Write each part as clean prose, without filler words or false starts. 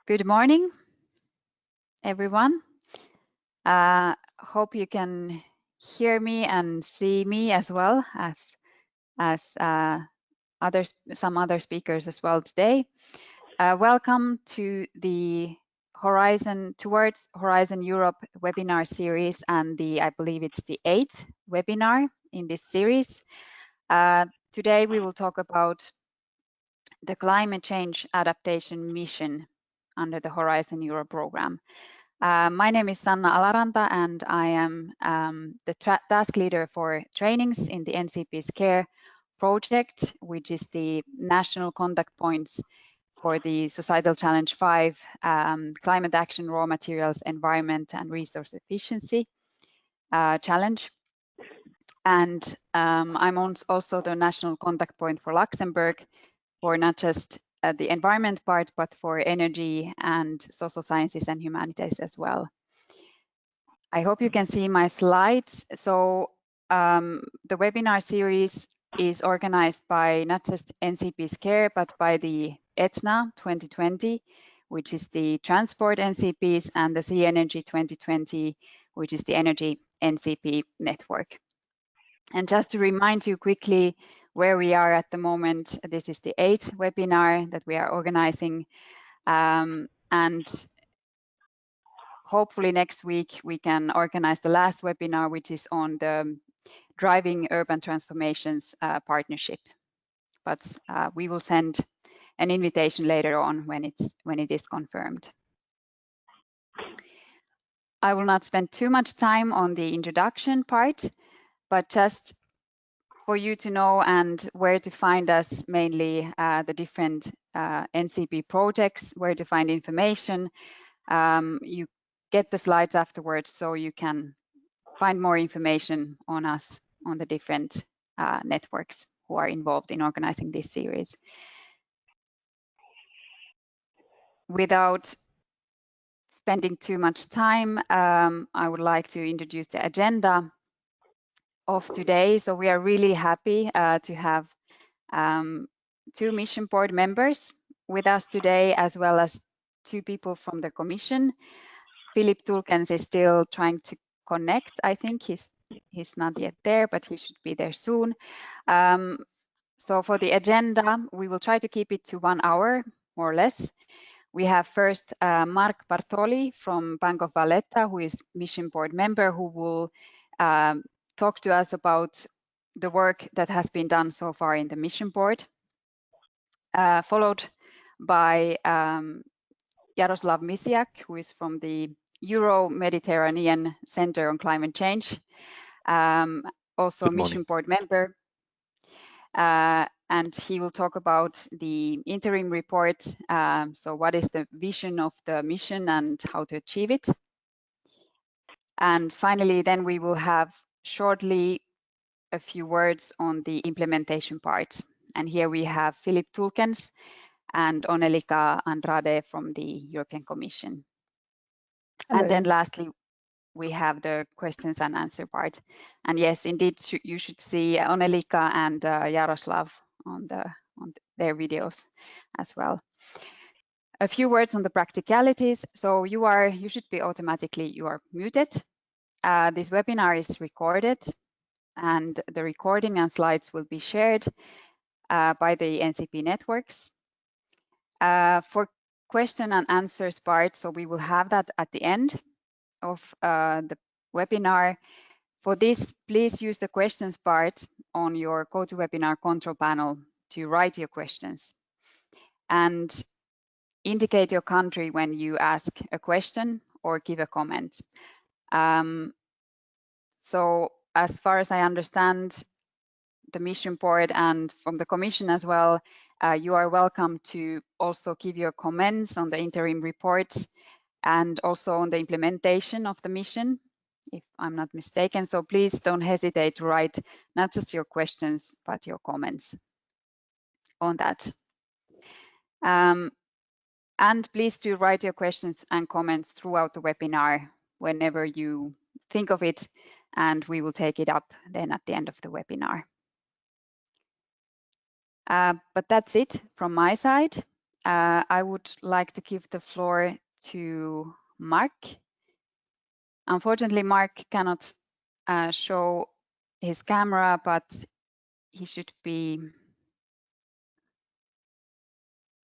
Good morning, everyone. Hope you can hear me and see me as well as some other speakers as well today. Welcome to the Towards Horizon Europe webinar series, and I believe it's the 8th webinar in this series. Today we will talk about the climate change adaptation mission under the Horizon Europe program. My name is Sanna Alaranta, and I am the task leader for trainings in the NCPs Care project, which is the national contact points for the Societal Challenge 5, Climate Action, Raw Materials, Environment and Resource Efficiency challenge. And I'm also the national contact point for Luxembourg for not just the environment part, but for energy and social sciences and humanities as well. I hope you can see my slides. So the webinar series is organized by not just NCPs Care, but by the ETNA 2020, which is the Transport NCPs, and the Sea Energy 2020, which is the Energy NCP network. And just to remind you quickly where we are at the moment, this is the 8th webinar that we are organizing. And hopefully next week we can organize the last webinar, which is on the Driving Urban Transformations partnership. But we will send an invitation later on when it is confirmed. I will not spend too much time on the introduction part, but just for you to know and where to find us, mainly the different NCP projects, where to find information. You get the slides afterwards, so you can find more information on us, on the different networks who are involved in organizing this series. Without spending too much time, I would like to introduce the agenda of today. So we are really happy to have 2 mission board members with us today, as well as 2 people from the Commission. Philip Tulkens is still trying to connect. I think he's not yet there, but he should be there soon. So for the agenda, we will try to keep it to 1 hour, more or less. We have first Mark Bartoli from Bank of Valletta, who is mission board member, who will talk to us about the work that has been done so far in the mission board, followed by Jaroslav Mysiak, who is from the Euro-Mediterranean Center on Climate Change, also a mission board member. And he will talk about the interim report. So what is the vision of the mission and how to achieve it? And finally, then we will have shortly a few words on the implementation part. And here we have Philip Tulkens and Onelica Andrade from the European Commission. Hello. And then lastly, we have the questions and answer part. And yes, indeed, you should see Onelica and Jaroslav on their videos as well. A few words on the practicalities. So you should be you are muted. This webinar is recorded, and the recording and slides will be shared by the NCP networks. For question and answers part, so we will have that at the end of the webinar. For this, please use the questions part on your GoToWebinar control panel to write your questions, and indicate your country when you ask a question or give a comment. So as far as I understand, the mission board and from the Commission as well, you are welcome to also give your comments on the interim reports and also on the implementation of the mission, if I'm not mistaken. So please don't hesitate to write not just your questions, but your comments on that. And please do write your questions and comments throughout the webinar whenever you think of it, and we will take it up then at the end of the webinar. But that's it from my side. I would like to give the floor to Mark. Unfortunately, Mark cannot show his camera, but he should be.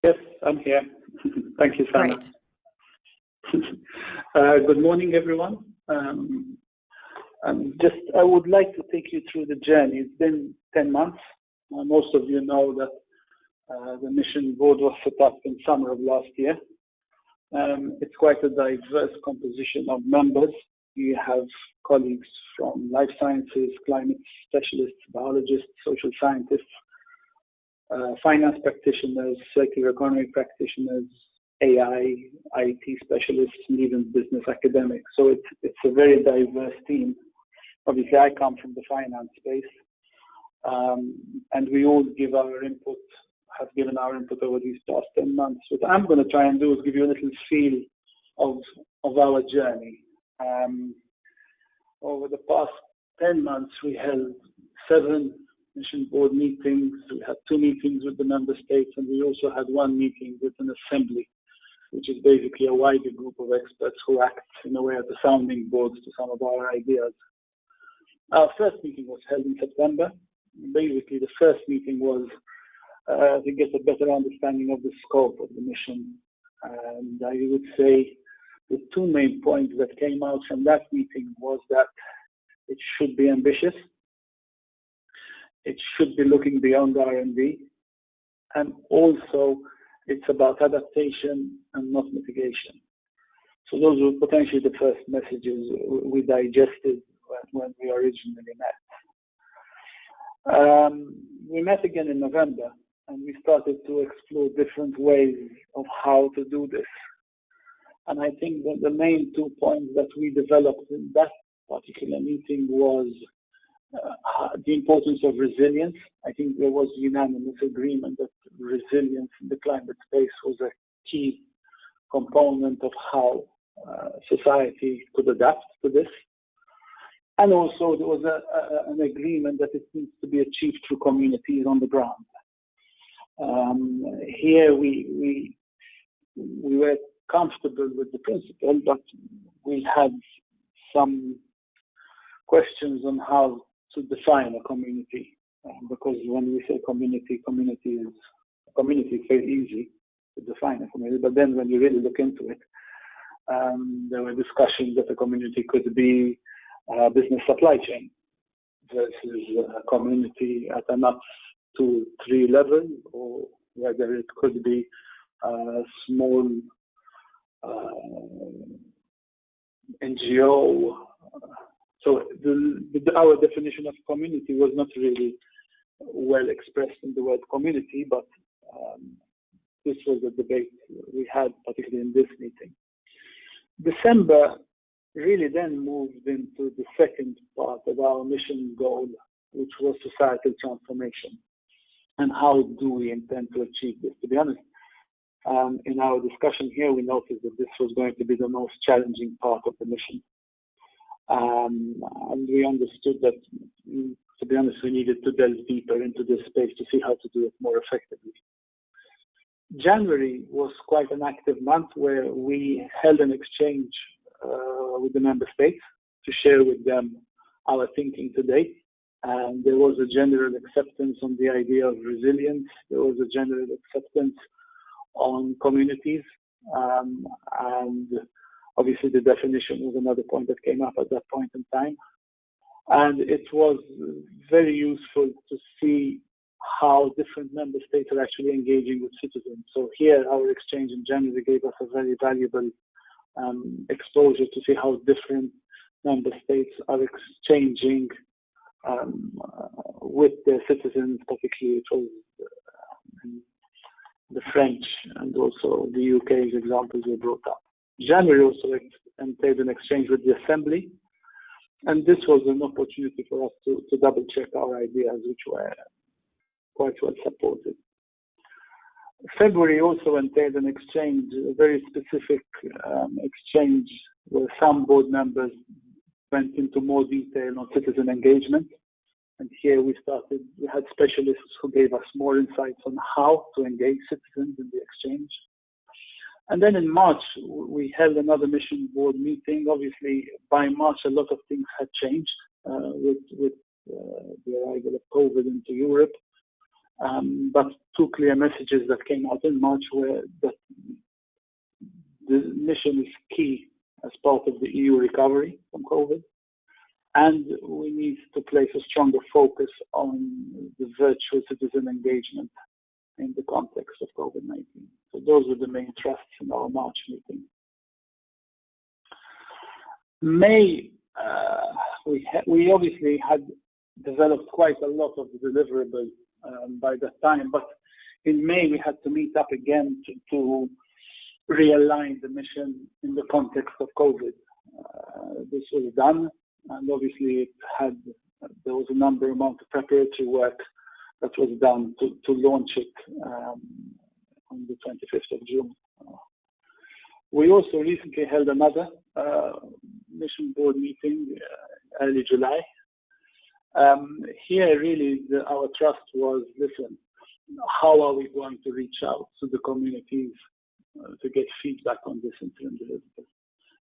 Yes, I'm here. Thank you, Sana. Great. Good morning, everyone. I would like to take you through the journey. It's been 10 months. Most of you know that the mission board was set up in summer of last year. It's quite a diverse composition of members. We have colleagues from life sciences, climate specialists, biologists, social scientists, finance practitioners, circular economy practitioners, AI, IT specialists, and even business academics. So it's a very diverse team. Obviously, I come from the finance space, and we all give our input, have given our input over these past 10 months. What I'm going to try and do is give you a little feel of our journey. Over the past 10 months, we held 7 mission board meetings. We had 2 meetings with the member states, and we also had 1 meeting with an assembly, which is basically a wider group of experts who act in a way as the sounding boards to some of our ideas. Our first meeting was held in September. Basically, the first meeting was to get a better understanding of the scope of the mission. And I would say the 2 main points that came out from that meeting was that it should be ambitious, it should be looking beyond R&D, and also it's about adaptation and not mitigation. So those were potentially the first messages we digested when we originally met. We met again in November, and we started to explore different ways of how to do this. And I think that the main 2 points that we developed in that particular meeting was the importance of resilience. I think there was unanimous agreement that resilience in the climate space was a key component of how society could adapt to this. And also there was an agreement that it needs to be achieved through communities on the ground. Here we were comfortable with the principle, but we had some questions on how to define a community, because when we say community is very easy to define a community, but then when you really look into it, there were discussions that a community could be a business supply chain versus a community at an up to 3 level, or whether it could be a small NGO. So our definition of community was not really well expressed in the word community, but this was a debate we had, particularly in this meeting. December really then moved into the second part of our mission goal, which was societal transformation. And how do we intend to achieve this? To be honest, in our discussion here, we noticed that this was going to be the most challenging part of the mission. And we understood that, to be honest, we needed to delve deeper into this space to see how to do it more effectively. January was quite an active month where we held an exchange with the member states to share with them our thinking today. And there was a general acceptance on the idea of resilience. There was a general acceptance on communities. And obviously the definition was another point that came up at that point in time. And it was very useful to see how different member states are actually engaging with citizens. So here, our exchange in January gave us a very valuable exposure to see how different member states are exchanging with their citizens, particularly it was the French and also the UK's examples were brought up. January also entailed an exchange with the Assembly, and this was an opportunity for us to double check our ideas, which were quite well supported. February also entailed an exchange, a very specific exchange where some board members went into more detail on citizen engagement. And here we had specialists who gave us more insights on how to engage citizens in the exchange. And then in March, we held another mission board meeting. Obviously, by March, a lot of things had changed with the arrival of COVID into Europe. But two clear messages that came out in March were that the mission is key as part of the EU recovery from COVID. And we need to place a stronger focus on the virtual citizen engagement in the context of COVID-19. So those were the main thrusts in our March meeting. May, we obviously had developed quite a lot of the deliverable by that time, but in May we had to meet up again to realign the mission in the context of COVID. This was done, and obviously there was a amount of preparatory work that was done to launch it on the 25th of June. We also recently held another mission board meeting early July. Here really our trust was, listen, how are we going to reach out to the communities to get feedback on this interim deliverable?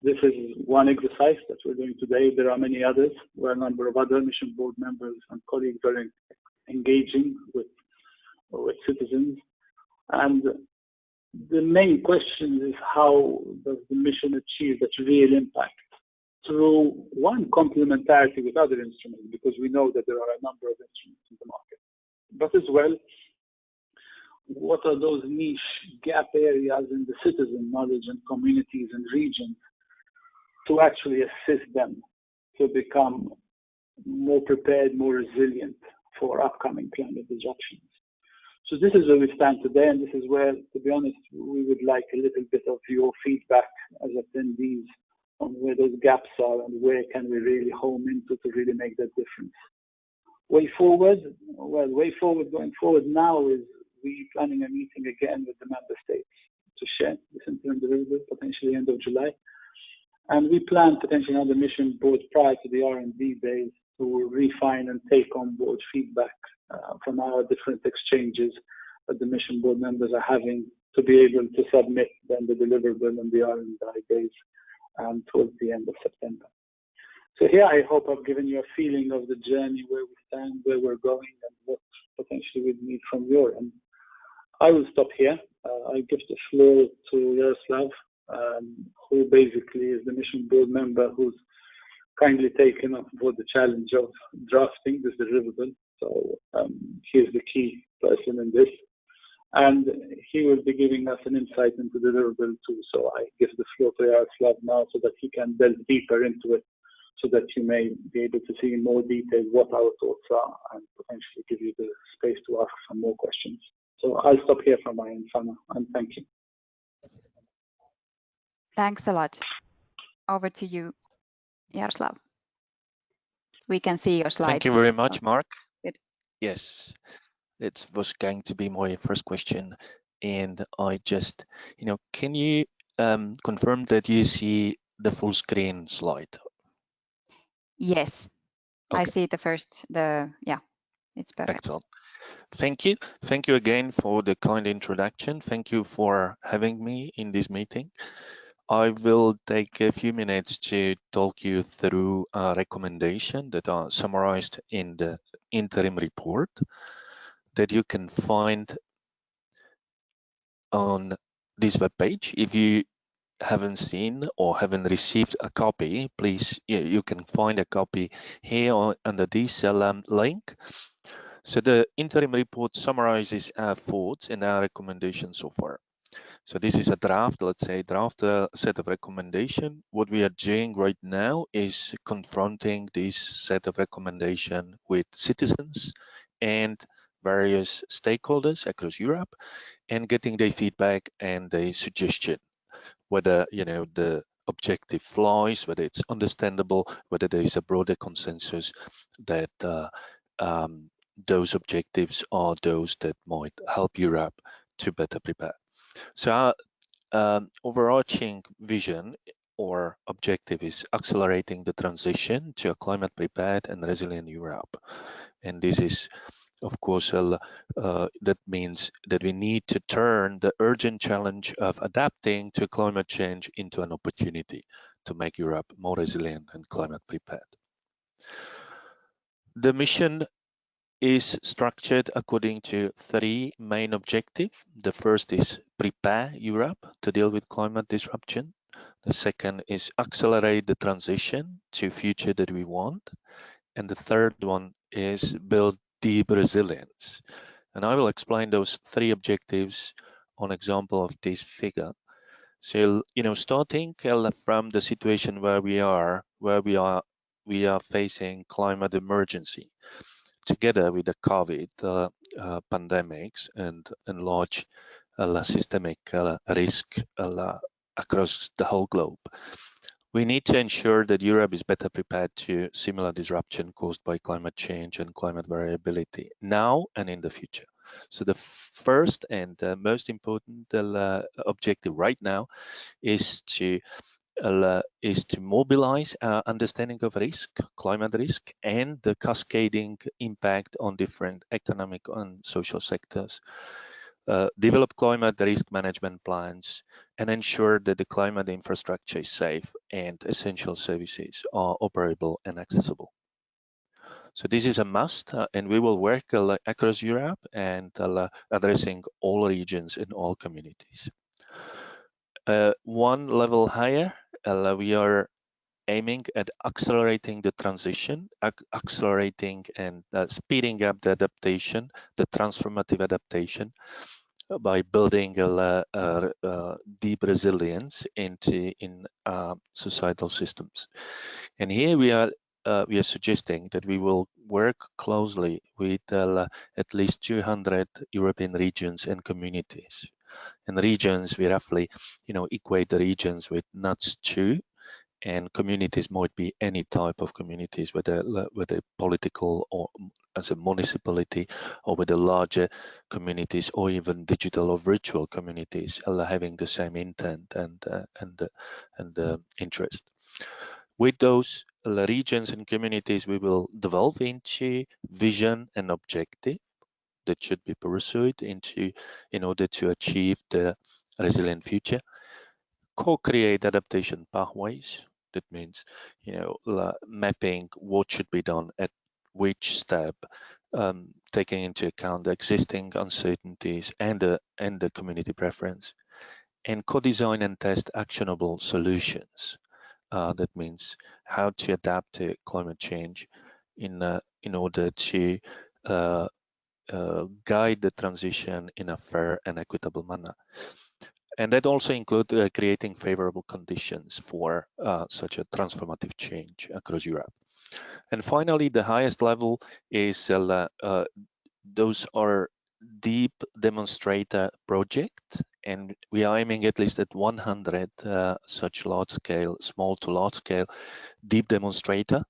This is one exercise that we're doing today. There are many others where a number of other mission board members and colleagues are engaging with citizens. And the main question is, how does the mission achieve that real impact through one, complementarity with other instruments, because we know that there are a number of instruments in the market, but as well, what are those niche gap areas in the citizen knowledge and communities and regions to actually assist them to become more prepared, more resilient for upcoming climate disruptions. So this is where we stand today, and this is where, to be honest, we would like a little bit of your feedback as attendees on where those gaps are and where can we really home into to really make that difference. Way forward, going forward now is we planning a meeting again with the member states to share this interim deliverable, potentially end of July. And we plan potentially another mission board prior to the R&D days to refine and take on board feedback from our different exchanges that the mission board members are having to be able to submit then the deliverable and the R&D days towards the end of September. So here I hope I've given you a feeling of the journey, where we stand, where we're going, and what potentially we need from your end. I will stop here. I give the floor to Jaroslav, who basically is the mission board member who's kindly taken up for the challenge of drafting this deliverable. So he's the key person in this. And he will be giving us an insight into the deliverable too. So I give the floor to Jaroslav now so that he can delve deeper into it, so that you may be able to see in more detail what our thoughts are and potentially give you the space to ask some more questions. So I'll stop here from my end, Sana, and thank you. Thanks a lot. Over to you, Jaroslav. We can see your slides. Thank you very much, Mark. Good. Yes, it was going to be my first question. And I just, can you confirm that you see the full screen slide? Yes, okay. I see the first, yeah, it's perfect. Excellent. Thank you. Thank you again for the kind introduction. Thank you for having me in this meeting. I will take a few minutes to talk you through a recommendation that are summarized in the interim report that you can find on this webpage. If you haven't seen or haven't received a copy, please, you can find a copy here under this link. So the interim report summarizes our thoughts and our recommendations so far. So this is a draft, let's say, set of recommendation. What we are doing right now is confronting this set of recommendation with citizens and various stakeholders across Europe and getting their feedback and their suggestion, whether, the objective flies, whether it's understandable, whether there is a broader consensus that those objectives are those that might help Europe to better prepare. So our overarching vision or objective is accelerating the transition to a climate prepared and resilient Europe. And this is, of course, that means that we need to turn the urgent challenge of adapting to climate change into an opportunity to make Europe more resilient and climate prepared. The mission is structured according to 3 main objectives. The first is prepare Europe to deal with climate disruption. The second is accelerate the transition to future that we want. And the third one is build deep resilience. And I will explain those 3 objectives on example of this figure. So, starting from the situation where we are facing climate emergency, together with the COVID pandemics and large systemic risk across the whole globe. We need to ensure that Europe is better prepared to similar disruption caused by climate change and climate variability now and in the future. So the first and most important objective right now is to mobilize our understanding of risk, climate risk, and the cascading impact on different economic and social sectors. Develop climate risk management plans, and ensure that the climate infrastructure is safe and essential services are operable and accessible. So this is a must, and we will work across Europe and addressing all regions and all communities. One level higher, we are aiming at accelerating the transition, accelerating and speeding up the adaptation, the transformative adaptation, by building a deep resilience in societal systems. And here we are suggesting that we will work closely with at least 200 European regions and communities. And regions, we roughly, equate the regions with NUTS2, and communities might be any type of communities, whether political or as a municipality, or with the larger communities, or even digital or virtual communities, having the same intent and interest. With those regions and communities, we will develop into vision and objective that should be pursued in order to achieve the resilient future. Co-create adaptation pathways. That means, mapping what should be done at which step, taking into account the existing uncertainties and the community preference, and co-design and test actionable solutions. That means how to adapt to climate change in order to guide the transition in a fair and equitable manner. And that also includes creating favorable conditions for such a transformative change across Europe. And finally, the highest level is those are deep demonstrator projects, and we are aiming at least at 100 such large-scale, small to large-scale, deep demonstrator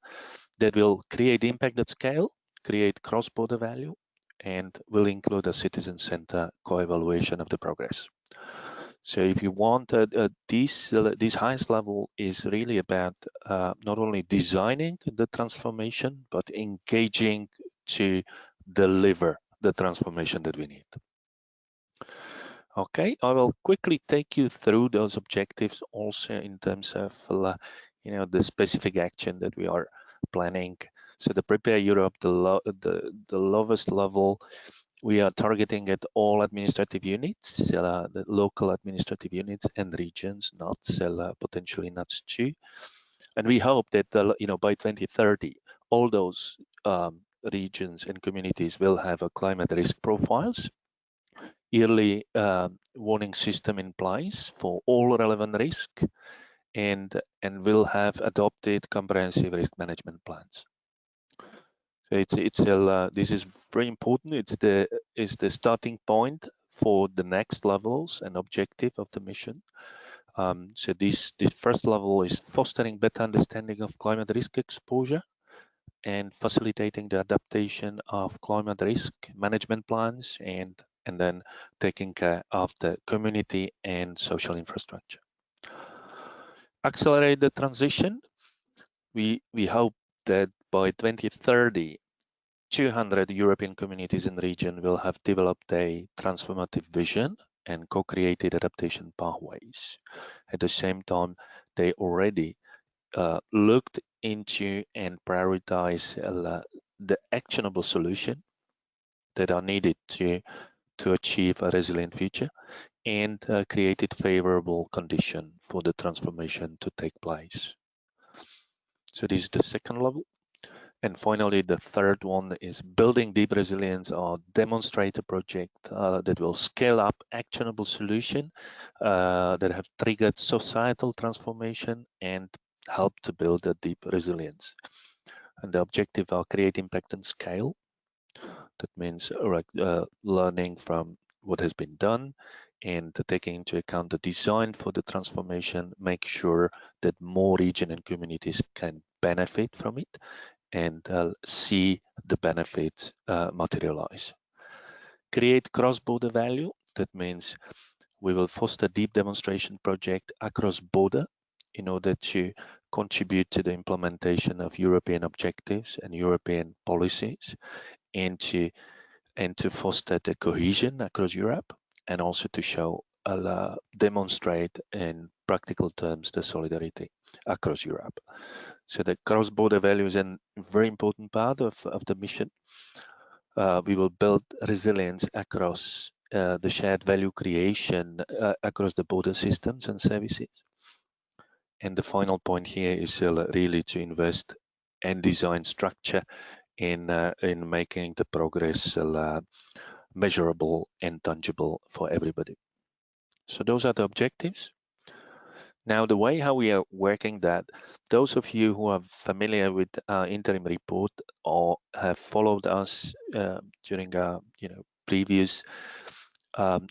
that will create impact at scale, create cross-border value, and will include a citizen center co-evaluation of the progress. So if you want, this highest level is really about not only designing the transformation, but engaging to deliver the transformation that we need. Okay, I will quickly take you through those objectives also in terms of the specific action that we are planning. So the Prepare Europe, the lowest level, we are targeting at all administrative units, the local administrative units and regions, NUTS, potentially NUTS2. And we hope that by 2030, all those regions and communities will have a climate risk profiles, yearly warning system in place for all relevant risk, and will have adopted comprehensive risk management plans. So this is very important. It's the starting point for the next levels and objective of the mission. So this first level is fostering better understanding of climate risk exposure and facilitating the adaptation of climate risk management plans, and then taking care of the community and social infrastructure. Accelerate the transition. We hope that by 2030, 200 European communities in the region will have developed a transformative vision and co-created adaptation pathways. At the same time, they already looked into and prioritized the actionable solution that are needed to achieve a resilient future, and created favorable condition for the transformation to take place. So this is the second level. And finally, the third one is building deep resilience or demonstrate a project that will scale up actionable solution that have triggered societal transformation and help to build a deep resilience. And the objective are create impact and scale. That means learning from what has been done and taking into account the design for the transformation, make sure that more region and communities can benefit from it and see the benefits materialize. Create cross-border value. That means we will foster deep demonstration project across border in order to contribute to the implementation of European objectives and European policies, and to foster the cohesion across Europe, and also to show demonstrate in practical terms the solidarity across Europe. So the cross-border value is a very important part of the mission. We will build resilience across the shared value creation across the border systems and services. And the final point here is really to invest and design structure in making the progress measurable and tangible for everybody. So those are the objectives. Now, the way how we are working that, those of you who are familiar with our interim report or have followed us during our previous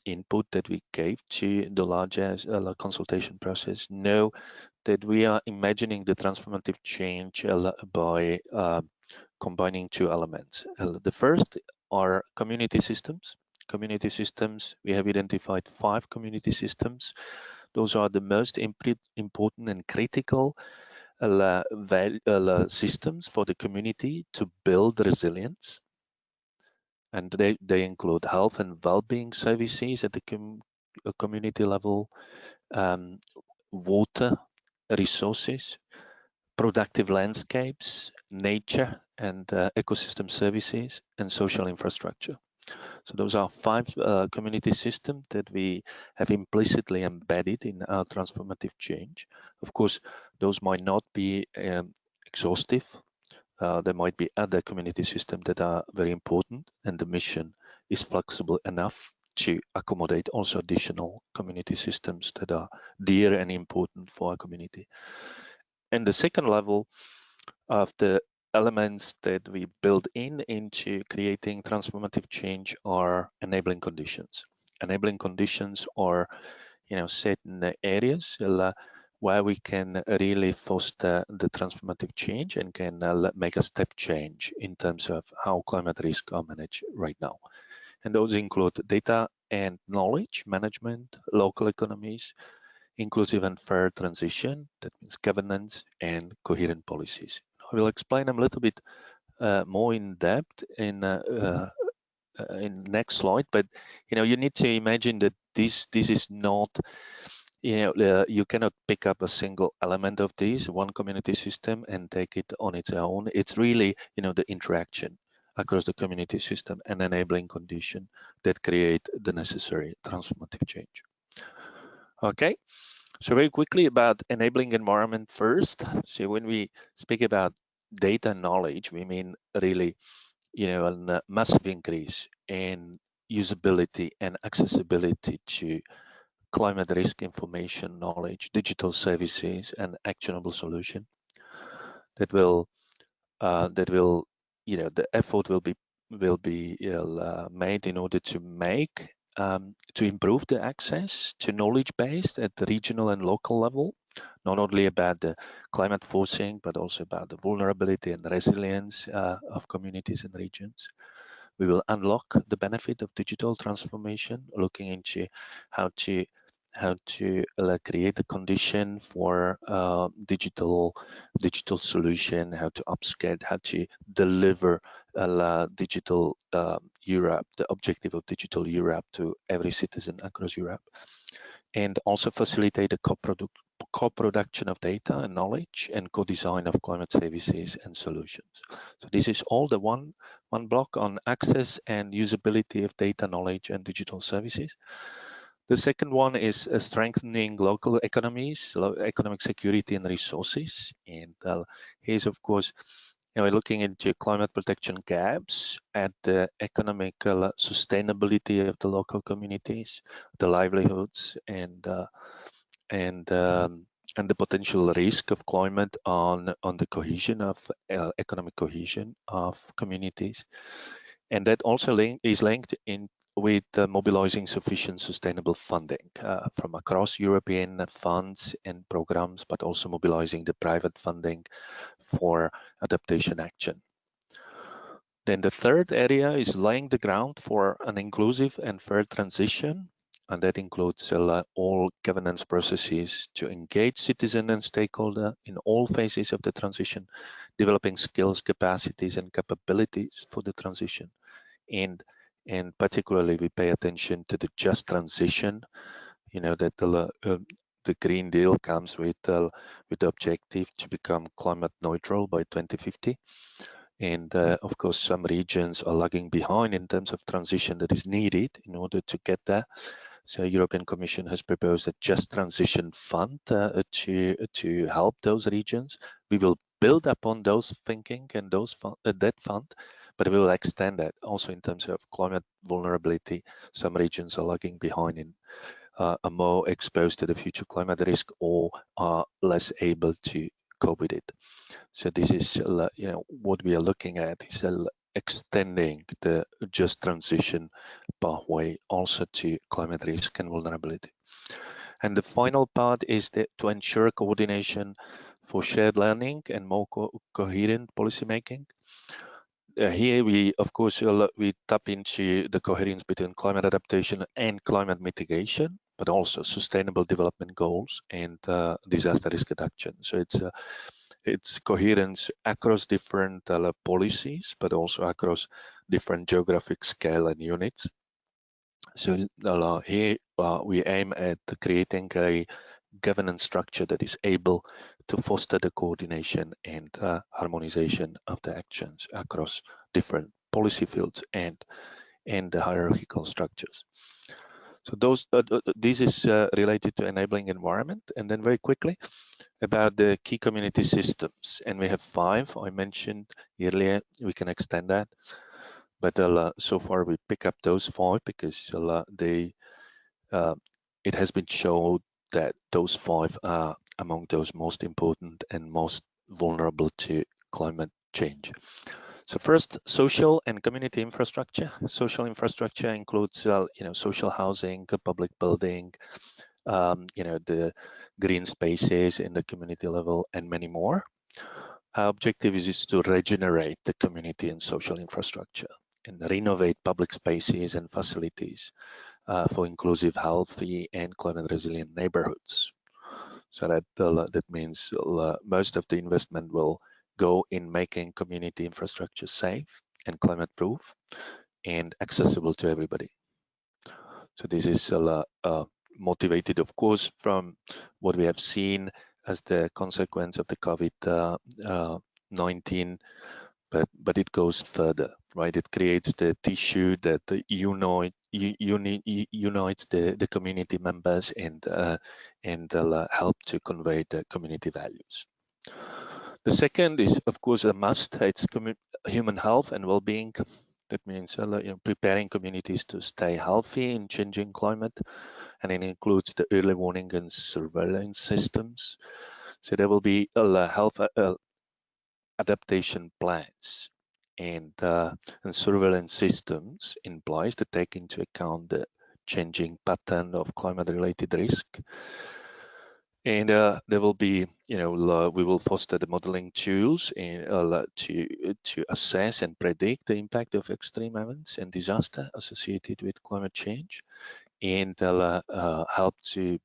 input that we gave to the larger consultation process know that we are imagining the transformative change by combining two elements. The first are community systems. Community systems, we have identified 5 community systems. Those are the most important and critical systems for the community to build resilience. And they include health and well-being services at the community level, water resources, productive landscapes, nature and ecosystem services, and social infrastructure. So those are 5 community systems that we have implicitly embedded in our transformative change. Of course, those might not be exhaustive. There might be other community systems that are very important, and the mission is flexible enough to accommodate also additional community systems that are dear and important for our community. And the second level of the elements that we build into creating transformative change are enabling conditions. Enabling conditions are, set in the areas where we can really foster the transformative change and can make a step change in terms of how climate risks are managed right now. And those include data and knowledge management, local economies, inclusive and fair transition, that means governance, and coherent policies. I will explain them a little bit more in depth in next slide, but you need to imagine that this is not, you cannot pick up a single element of this one community system and take it on its own. It's really the interaction across the community system and enabling condition that create the necessary transformative change. Okay. So very quickly about enabling environment first. So when we speak about data knowledge, we mean really, a massive increase in usability and accessibility to climate risk information, knowledge, digital services, and actionable solution. That will, the effort will be made in order to improve the access to knowledge base at the regional and local level, not only about the climate forcing, but also about the vulnerability and resilience of communities and regions. We will unlock the benefit of digital transformation, looking into how to create a condition for digital solution, how to upscale, how to deliver digital Europe, the objective of digital Europe to every citizen across Europe, and also facilitate the co-production of data and knowledge and co-design of climate services and solutions. So this is all the one block on access and usability of data, knowledge, and digital services. The second one is strengthening local economies, economic security and resources. And here's, of course, we're looking into climate protection gaps at the economical sustainability of the local communities, the livelihoods, and the potential risk of climate on the cohesion of economic cohesion of communities. And that also is linked in with mobilizing sufficient sustainable funding from across European funds and programs, but also mobilizing the private funding for adaptation action. Then the third area is laying the ground for an inclusive and fair transition, and that includes all governance processes to engage citizen and stakeholder in all phases of the transition, developing skills, capacities, and capabilities for the transition. And particularly we pay attention to the just transition, that the Green Deal comes with the objective to become climate neutral by 2050. And of course, some regions are lagging behind in terms of transition that is needed in order to get there. So European Commission has proposed a Just Transition Fund to help those regions. We will build upon those thinking and that fund, but we will extend that also in terms of climate vulnerability. Some regions are lagging behind and are more exposed to the future climate risk or are less able to cope with it. So this is, what we are looking at is extending the just transition pathway also to climate risk and vulnerability. And the final part is to ensure coordination for shared learning and more coherent policymaking. Here we, of course, we tap into the coherence between climate adaptation and climate mitigation, but also sustainable development goals and disaster risk reduction. So it's coherence across different policies, but also across different geographic scale and units. So here we aim at creating a governance structure that is able to foster the coordination and harmonization of the actions across different policy fields and the hierarchical structures. So this is related to enabling environment. And then very quickly about the key community systems. And we have 5. I mentioned earlier, we can extend that. But so far we pick up those 5 because it has been shown that those 5 are among those most important and most vulnerable to climate change. So first, social and community infrastructure. Social infrastructure includes, social housing, public building, the green spaces in the community level, and many more. Our objective is to regenerate the community and social infrastructure and renovate public spaces and facilities for inclusive, healthy, and climate resilient neighborhoods. So that means most of the investment will go in making community infrastructure safe and climate proof and accessible to everybody. So this is motivated, of course, from what we have seen as the consequence of the COVID-19, but it goes further, right? It creates the tissue that unites the community members and help to convey the community values. The second is, of course, a must. It's human health and well-being. That means preparing communities to stay healthy in changing climate, and it includes the early warning and surveillance systems. So there will be health adaptation plans and surveillance systems in place to take into account the changing pattern of climate-related risk. And there will be, we will foster the modeling tools to assess and predict the impact of extreme events and disaster associated with climate change, and help to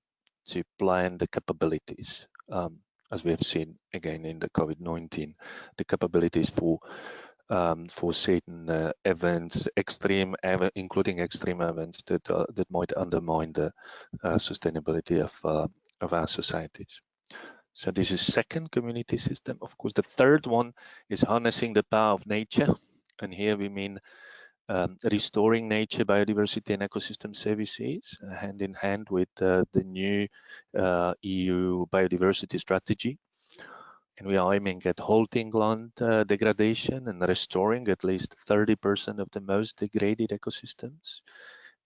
plan the capabilities, as we have seen again in the COVID-19, the capabilities for for certain events, including extreme events that might undermine the sustainability of our societies. So this is second community system. Of course, the third one is harnessing the power of nature, and here we mean restoring nature, biodiversity, and ecosystem services hand in hand with the new EU biodiversity strategy. And we are aiming at halting land degradation and restoring at least 30% of the most degraded ecosystems,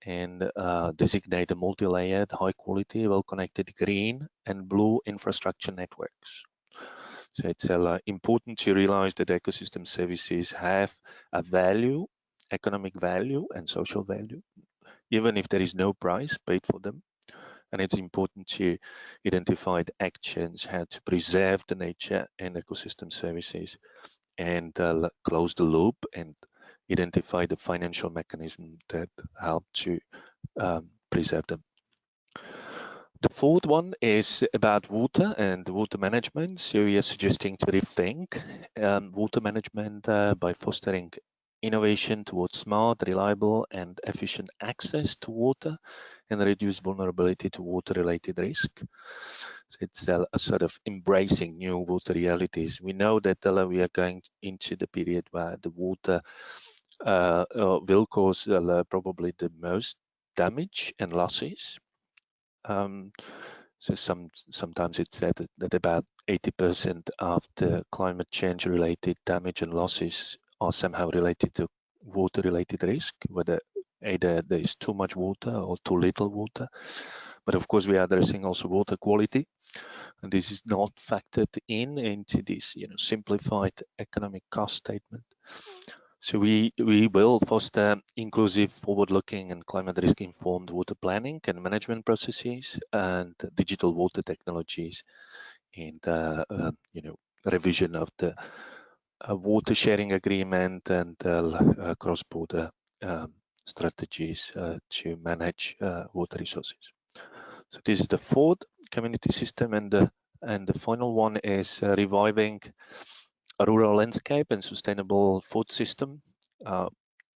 and designate a multi-layered, high-quality, well-connected green and blue infrastructure networks. So it's important to realize that ecosystem services have a value, economic value and social value, even if there is no price paid for them. And it's important to identify the actions how to preserve the nature and ecosystem services, and close the loop and identify the financial mechanism that help to preserve them. The fourth one is about water and water management. So we are suggesting to rethink water management by fostering innovation towards smart, reliable, and efficient access to water, and reduce vulnerability to water-related risk. So it's a sort of embracing new water realities. We know that we are going into the period where the water will cause probably the most damage and losses. So sometimes it's said that about 80% of the climate change related damage and losses are somehow related to water related risk, whether either there is too much water or too little water. But of course we are addressing also water quality, and this is not factored into this simplified economic cost statement. So we will foster inclusive, forward-looking, and climate risk-informed water planning and management processes, and digital water technologies, and revision of the water sharing agreement and cross-border strategies to manage water resources. So this is the fourth community system, and the final one is reviving a rural landscape and sustainable food system.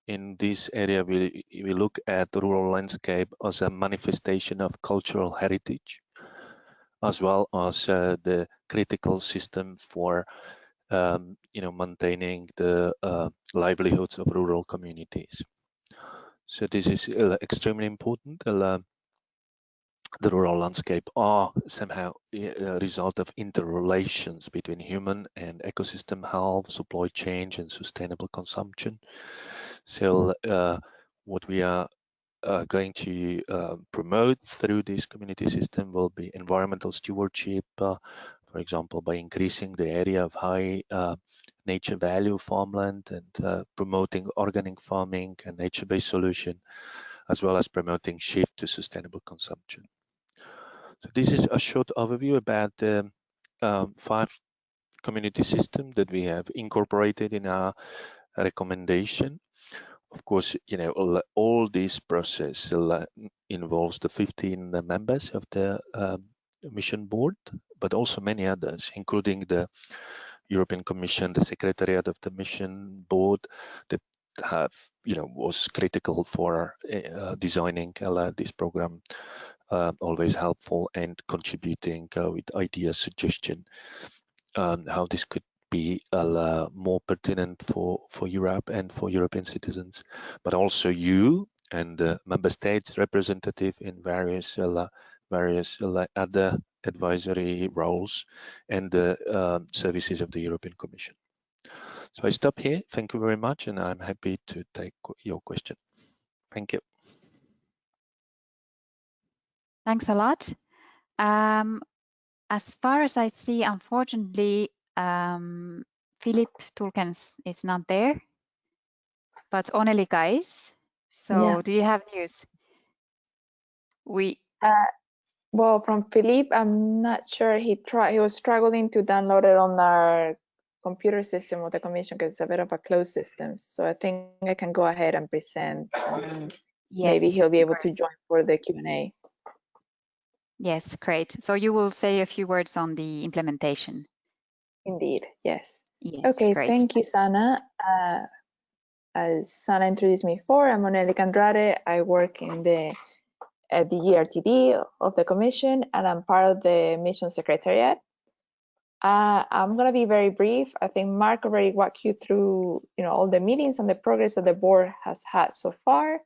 In this area, we look at the rural landscape as a manifestation of cultural heritage, as well as the critical system for maintaining the livelihoods of rural communities. So this is extremely important. The rural landscape are somehow a result of interrelations between human and ecosystem health, supply chain, and sustainable consumption. So what we are going to promote through this community system will be environmental stewardship, for example, by increasing the area of high nature value farmland, and promoting organic farming and nature-based solution, as well as promoting shift to sustainable consumption. So this is a short overview about the 5 community systems that we have incorporated in our recommendation. Of course, all this process involves the 15 members of the mission board, but also many others, including the European Commission, the Secretariat of the Mission Board, that have, was critical for designing this program. Always helpful and contributing with ideas, suggestion on how this could be more pertinent for Europe and for European citizens, but also you and the member states representative in various other advisory roles and the services of the European Commission. So I stop here. Thank you very much, and I'm happy to take your question. Thank you. Thanks a lot. As far as I see, unfortunately, Philip Tulkens is not there, but Onelica is. So yeah. Do you have news? Well, from Philippe, I'm not sure. He was struggling to download it on our computer system of the Commission because it's a bit of a closed system. So I think I can go ahead and present. Yes, maybe he'll be able to join for the Q&A. Yes, great. So you will say a few words on the implementation. Indeed, yes. Yes, Okay, great. thank you, Sana. As Sana introduced me before, I'm Onelica Andrade. I work in the ERTD of the Commission, and I'm part of the Mission Secretariat. I'm going to be very brief. I think Mark already walked you through, all the meetings and the progress that the board has had so far.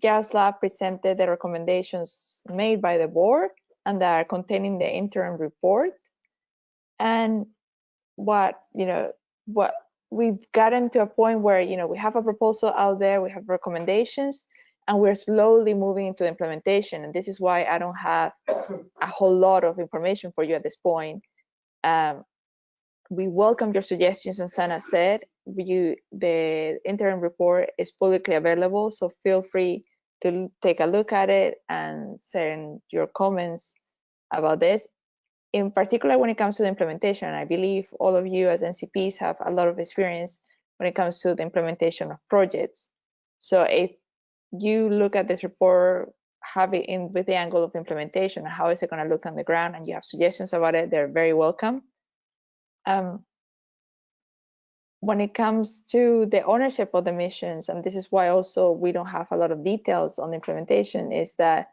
Jaroslav presented the recommendations made by the board and that are contained in the interim report. And what we've gotten to a point where, we have a proposal out there, we have recommendations, and we're slowly moving into implementation. And this is why I don't have a whole lot of information for you at this point. We welcome your suggestions, and Sana said, the interim report is publicly available, so feel free to take a look at it and send your comments about this. In particular, when it comes to the implementation, I believe all of you as NCPs have a lot of experience when it comes to the implementation of projects. So if you look at this report, have it in with the angle of implementation, how is it going to look on the ground, and you have suggestions about it, they're very welcome. When it comes to the ownership of the missions, and this is why also we don't have a lot of details on the implementation, is that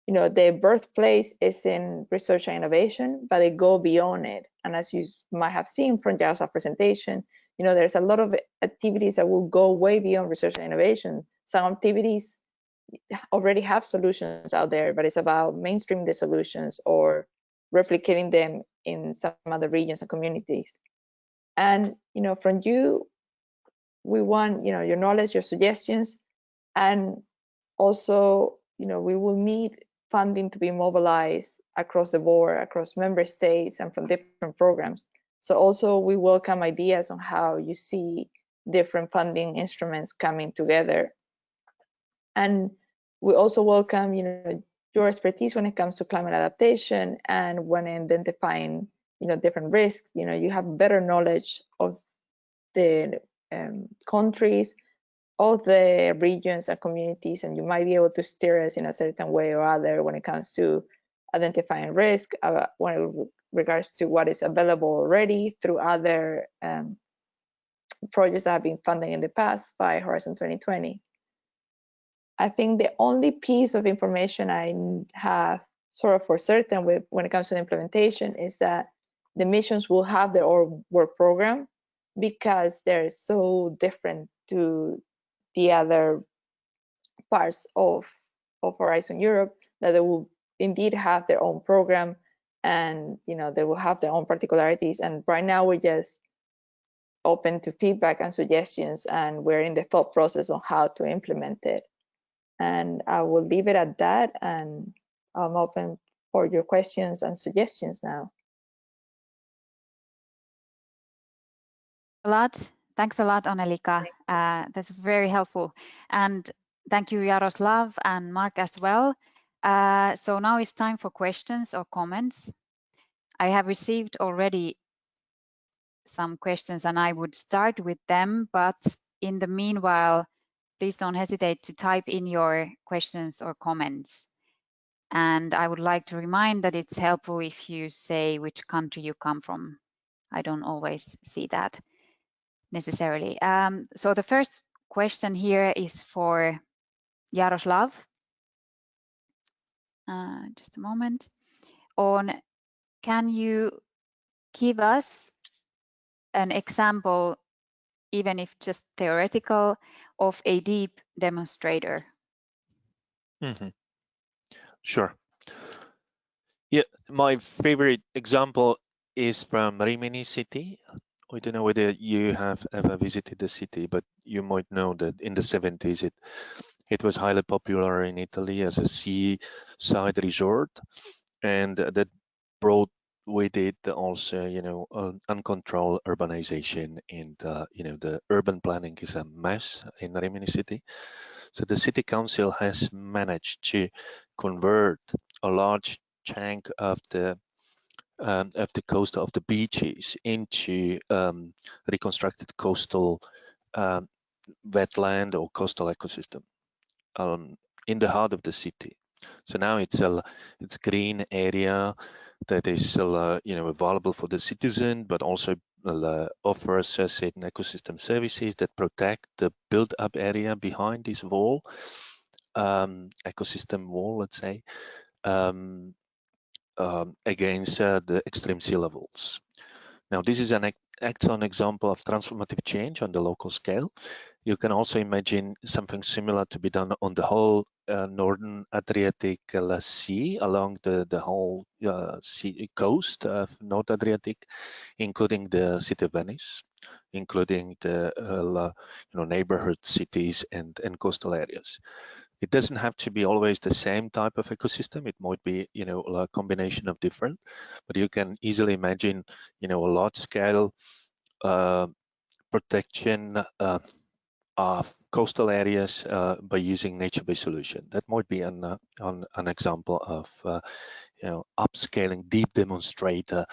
the birthplace is in research and innovation, but they go beyond it. And as you might have seen from Jaroslav's presentation, there's a lot of activities that will go way beyond research and innovation. Some activities already have solutions out there, but it's about mainstreaming the solutions or replicating them in some other regions and communities. And from you, we want your knowledge, your suggestions, and also we will need funding to be mobilized across the board, across member states, and from different programs. So also we welcome ideas on how you see different funding instruments coming together. And we also welcome your expertise when it comes to climate adaptation, and when identifying different risks. You have better knowledge of the countries, all the regions and communities, and you might be able to steer us in a certain way or other when it comes to identifying risk, when it regards to what is available already through other projects that have been funded in the past by Horizon 2020. I think the only piece of information I have sort of for certain when it comes to the implementation is that the missions will have their own work program, because they're so different to the other parts of Horizon Europe, that they will indeed have their own program, and they will have their own particularities. And right now we're just open to feedback and suggestions, and we're in the thought process on how to implement it. And I will leave it at that, and I'm open for your questions and suggestions now. Thanks a lot, Onelica. That's very helpful. And thank you, Jaroslav and Mark as well. So now it's time for questions or comments. I have received already some questions, and I would start with them, but in the meanwhile, please don't hesitate to type in your questions or comments. And I would like to remind that it's helpful if you say which country you come from. I don't always see that necessarily. So the first question here is for Jaroslav. Just a moment. Can you give us an example, even if just theoretical, of a deep demonstrator? Sure. Yeah, my favorite example is from Rimini city. I don't know whether you have ever visited the city, but you might know that in the 70s it was highly popular in Italy as a seaside resort, and that brought with it also uncontrolled urbanization, and the urban planning is a mess in Rimini city. So the city council has managed to convert a large chunk of the coast of the beaches into reconstructed coastal wetland or coastal ecosystem in the heart of the city. So now it's green area that is available for the citizen, but also offers certain ecosystem services that protect the built-up area behind this wall, ecosystem wall, let's say, against the extreme sea levels. Now, this is an excellent example of transformative change on the local scale. You can also imagine something similar to be done on the whole northern Adriatic Sea, along the whole sea coast of North Adriatic, including the city of Venice, including the neighborhood cities and coastal areas. It doesn't have to be always the same type of ecosystem. It might be, a combination of different, but you can easily imagine, a large scale protection of coastal areas by using nature-based solution. That might be an example of, upscaling deep demonstrator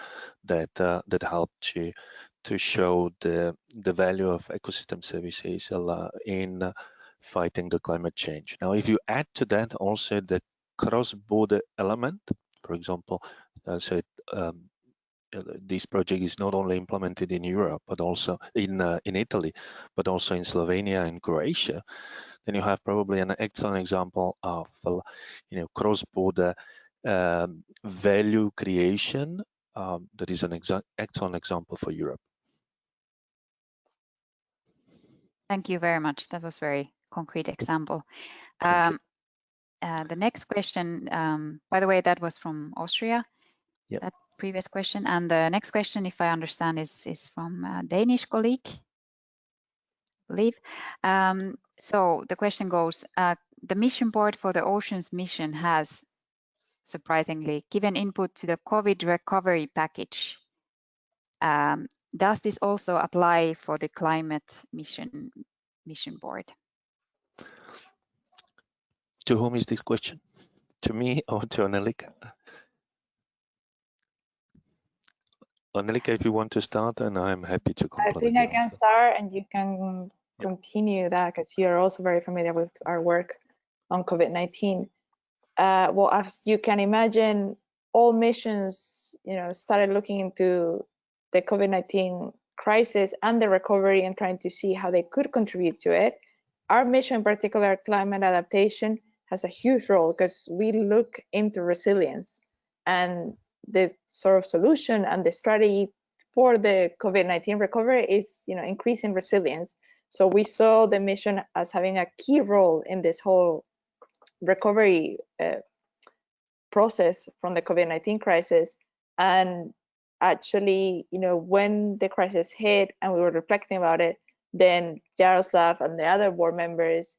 that help to show the value of ecosystem services in fighting the climate change. Now, if you add to that also the cross-border element, for example, this project is not only implemented in Europe, but also in Italy, but also in Slovenia and Croatia, then you have probably an excellent example of, cross-border value creation. That is an excellent example for Europe. Thank you very much. That was very concrete example. The next question, by the way, that was from Austria. Yep. That previous question, and the next question, if I understand, is from a Danish colleague, I believe. So the question goes: the mission board for the Oceans mission has surprisingly given input to the COVID recovery package. Does this also apply for the climate mission board? To whom is this question? To me or to Onelica? Onelica, if you want to start, and I'm happy to complement. I think I can start, and you can continue that, because you're also very familiar with our work on COVID-19. Well, as you can imagine, all missions, started looking into the COVID-19 crisis and the recovery and trying to see how they could contribute to it. Our mission, in particular, climate adaptation, has a huge role because we look into resilience, and the sort of solution and the strategy for the COVID-19 recovery is, increasing resilience. So we saw the mission as having a key role in this whole recovery process from the COVID-19 crisis. And actually, when the crisis hit and we were reflecting about it, then Jaroslav and the other board members,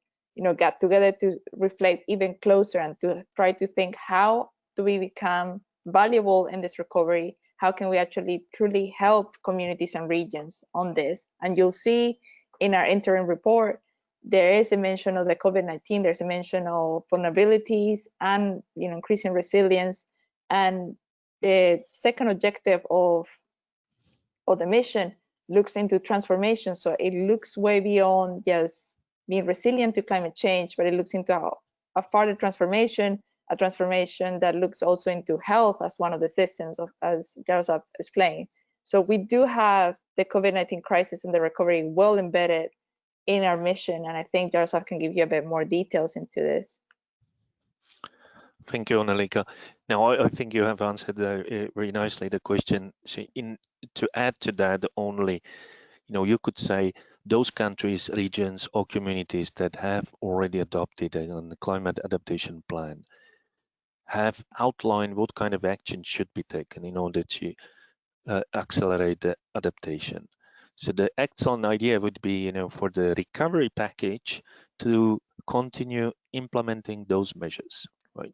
got together to reflect even closer and to try to think, how do we become valuable in this recovery? How can we actually truly help communities and regions on this? And you'll see in our interim report, there is a mention of the COVID-19, there's a mention of vulnerabilities and increasing resilience. And the second objective of the mission looks into transformation. So it looks way beyond just being resilient to climate change, but it looks into a further transformation, a transformation that looks also into health as one of the systems, as Jaroslav explained. So we do have the COVID-19 crisis and the recovery well embedded in our mission, and I think Jaroslav can give you a bit more details into this. Thank you, Onelica. Now, I think you have answered very nicely the question. So to add to that only, you could say those countries, regions, or communities that have already adopted a climate adaptation plan have outlined what kind of action should be taken in order to accelerate the adaptation. So the excellent idea would be, for the recovery package to continue implementing those measures, right?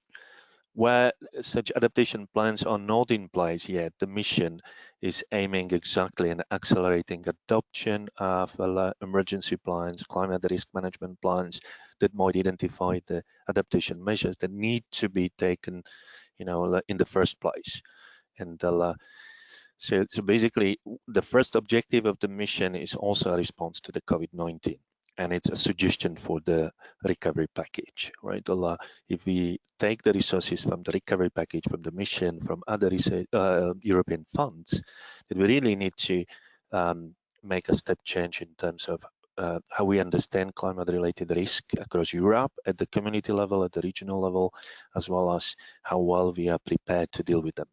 Where such adaptation plans are not in place yet, the mission is aiming exactly at accelerating adoption of emergency plans, climate risk management plans that might identify the adaptation measures that need to be taken, in the first place. And so basically, the first objective of the mission is also a response to the COVID-19, and it's a suggestion for the recovery package, right? If we take the resources from the recovery package, from the mission, from other European funds, then we really need to make a step change in terms of how we understand climate-related risk across Europe at the community level, at the regional level, as well as how well we are prepared to deal with them.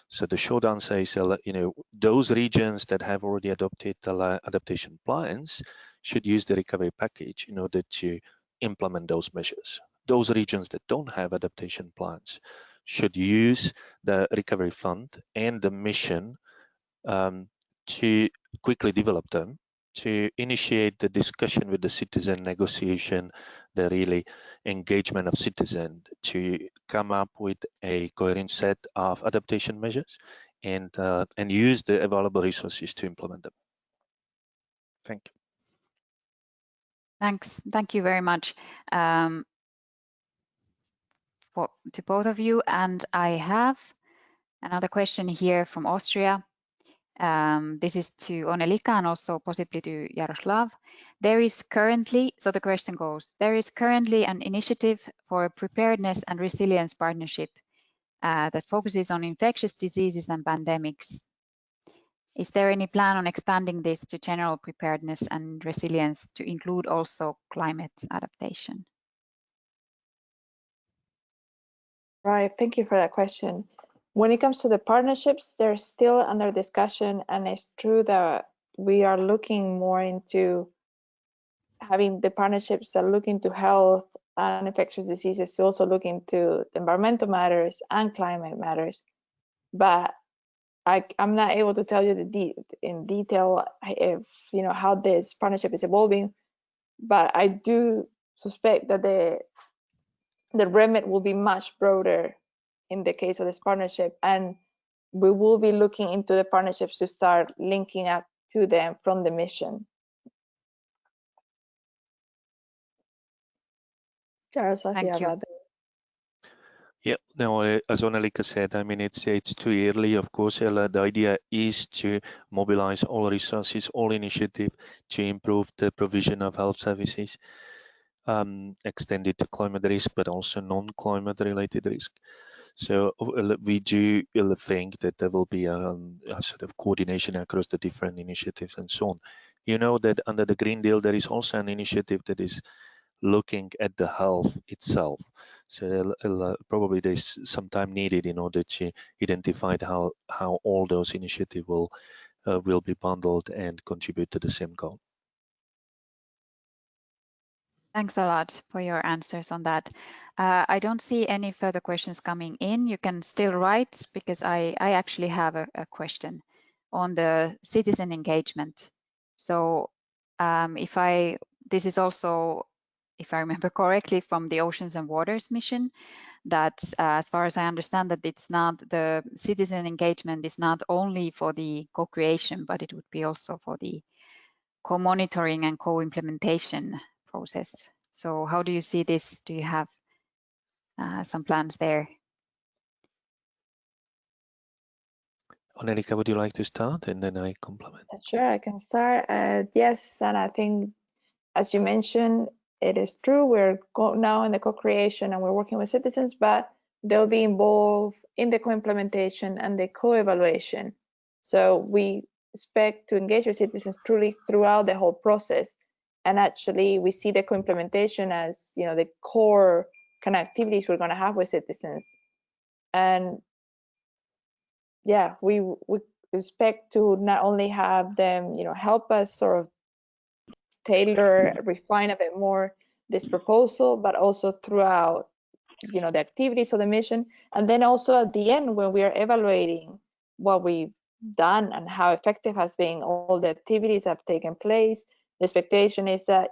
So the short answer is, those regions that have already adopted adaptation plans should use the recovery package in order to implement those measures. Those regions that don't have adaptation plans should use the recovery fund and the mission to quickly develop them, to initiate the discussion with the citizen, negotiation, the really engagement of citizens, to come up with a coherent set of adaptation measures and use the available resources to implement them. Thank you. Thanks. Thank you very much to both of you. And I have another question here from Austria. This is to Onelica and also possibly to Jaroslav. There is currently, so the question goes, there is currently an initiative for a preparedness and resilience partnership that focuses on infectious diseases and pandemics. Is there any plan on expanding this to general preparedness and resilience to include also climate adaptation? Right, thank you for that question. When it comes to the partnerships, they're still under discussion, and it's true that we are looking more into having the partnerships that look into health and infectious diseases to also look into environmental matters and climate matters. But I'm not able to tell you in detail if how this partnership is evolving, but I do suspect that the remit will be much broader in the case of this partnership, and we will be looking into the partnerships to start linking up to them from the mission. Jaroslav, Thank you. Yeah, no, as Onelica said, I mean, it's too early. Of course, the idea is to mobilize all resources, all initiative to improve the provision of health services, extended to climate risk, but also non-climate related risk. So we do think that there will be a sort of coordination across the different initiatives and so on. You know that under the Green Deal, there is also an initiative that is looking at the health itself. So probably there's some time needed in order to identify how all those initiatives will be bundled and contribute to the same goal. Thanks a lot for your answers on that. I don't see any further questions coming in. You can still write, because I actually have a question on the citizen engagement. So this is also, if I remember correctly, from the Oceans and Waters mission, that as far as I understand, that it's not, the citizen engagement is not only for the co-creation, but it would be also for the co-monitoring and co-implementation process. So how do you see this? Do you have some plans there? Onelica, would you like to start and then I complement? Sure, I can start. Yes, and I think, as you mentioned, it is true. We're now in the co-creation and we're working with citizens, but they'll be involved in the co-implementation and the co-evaluation. So we expect to engage with citizens truly throughout the whole process. And actually, we see the co-implementation as the core kind of activities we're going to have with citizens. And yeah, we expect to not only have them, help us sort of tailor, refine a bit more this proposal, but also throughout, the activities of the mission. And then also at the end, when we are evaluating what we've done and how effective has been all the activities that have taken place, the expectation is that,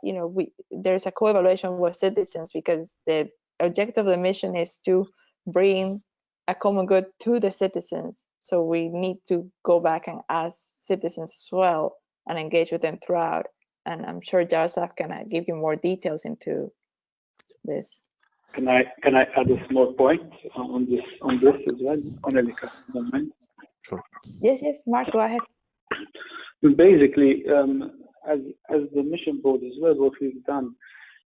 there's a co-evaluation with citizens, because the objective of the mission is to bring a common good to the citizens. So we need to go back and ask citizens as well and engage with them throughout. And I'm sure Jaroslav can give you more details into this. Can I add a small point on this as well, Onelica? Don't mind? Sure. Yes, Mark, go ahead. Basically, as the mission board as well, what we've done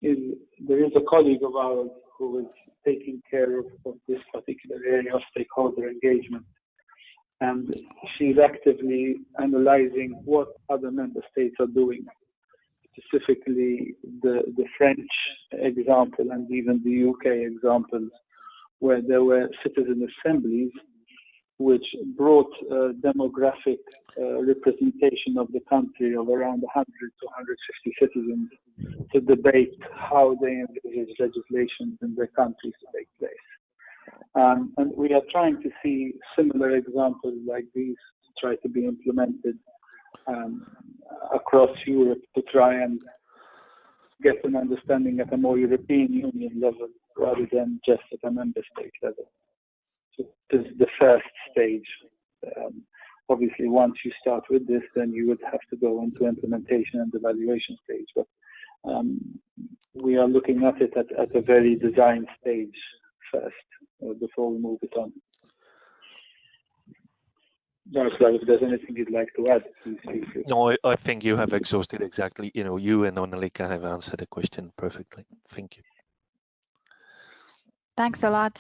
is there is a colleague of ours who is taking care of this particular area of stakeholder engagement. and she's actively analyzing what other member states are doing, specifically the French example and even the UK examples, where there were citizen assemblies which brought demographic representation of the country of around 100 to 150 citizens to debate how they envisage legislation in their countries to take place. And we are trying to see similar examples like these to try to be implemented across Europe to try and get an understanding at a more European Union level rather than just at a member state level. So this is the first stage. Obviously, once you start with this, then you would have to go into implementation and evaluation stage. But we are looking at it at a very design stage first before we move it on. Jaroslav, if there's anything you'd like to add, please feel free. No, I think you have exhausted exactly. You and Onelica have answered the question perfectly. Thank you. Thanks a lot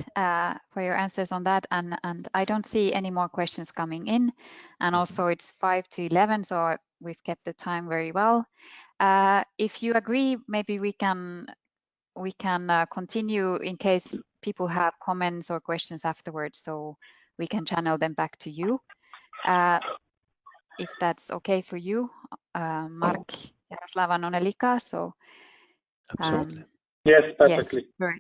for your answers on that, and I don't see any more questions coming in, and also it's 5 to 11, so we've kept the time very well. If you agree, maybe we can continue in case people have comments or questions afterwards, so we can channel them back to you. If that's okay for you, Mark, Jaroslav, and Onelica. So Absolutely. Yes, perfectly. Yes,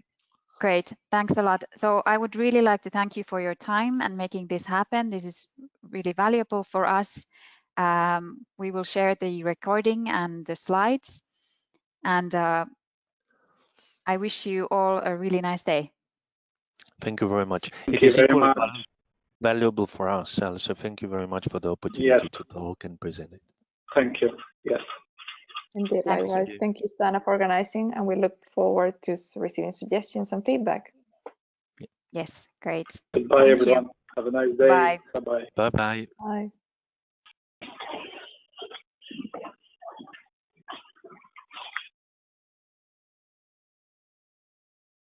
great. Thanks a lot. So I would really like to thank you for your time and making this happen. This is really valuable for us. We will share the recording and the slides, and I wish you all a really nice day. Thank you very much. Thank It is you very equally much. valuable for ourselves. So thank you very much for the opportunity to talk and present it. Thank you. Yes. Indeed, Thank likewise. you. Thank you, Sana, for organizing, and we look forward to receiving suggestions and feedback. Yes, great. Goodbye, Thank everyone. you. Have a nice day. Bye. Bye-bye. Bye-bye. Bye.